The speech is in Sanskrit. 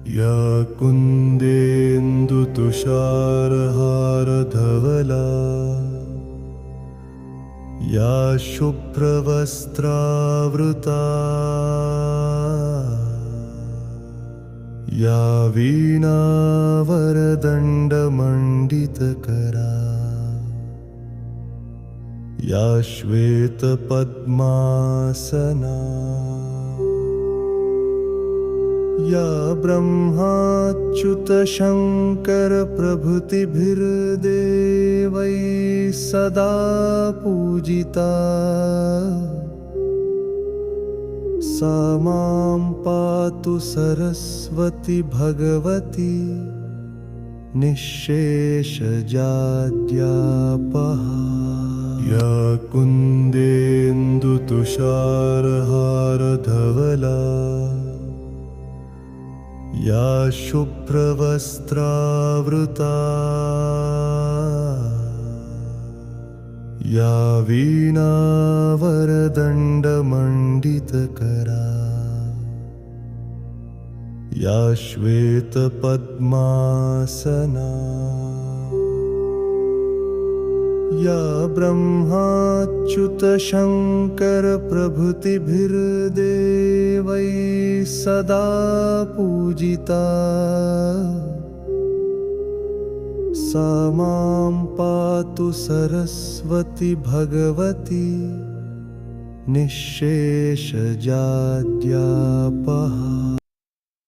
या कुन्देन्दुतुषारहारधवला या शुभ्रवस्त्रावृता या वीणावरदण्डमण्डितकरा या श्वेतपद्मासना या ब्रह्माच्युतशङ्करप्रभृतिभिर्देवैः सदा पूजिता सा मां पातु सरस्वती भगवती निःशेषजाड्यापहा। या कुन्देन्दुतुषारहारधवला या शुभ्रवस्त्रावृता या वीणावरदण्डमण्डितकरा या श्वेतपद्मासना या ब्रह्माच्युतशङ्करप्रभृतिभिर्देवैः सदा पूजिता सा मां पातु सरस्वती भगवती निःशेषजाड्यापहा।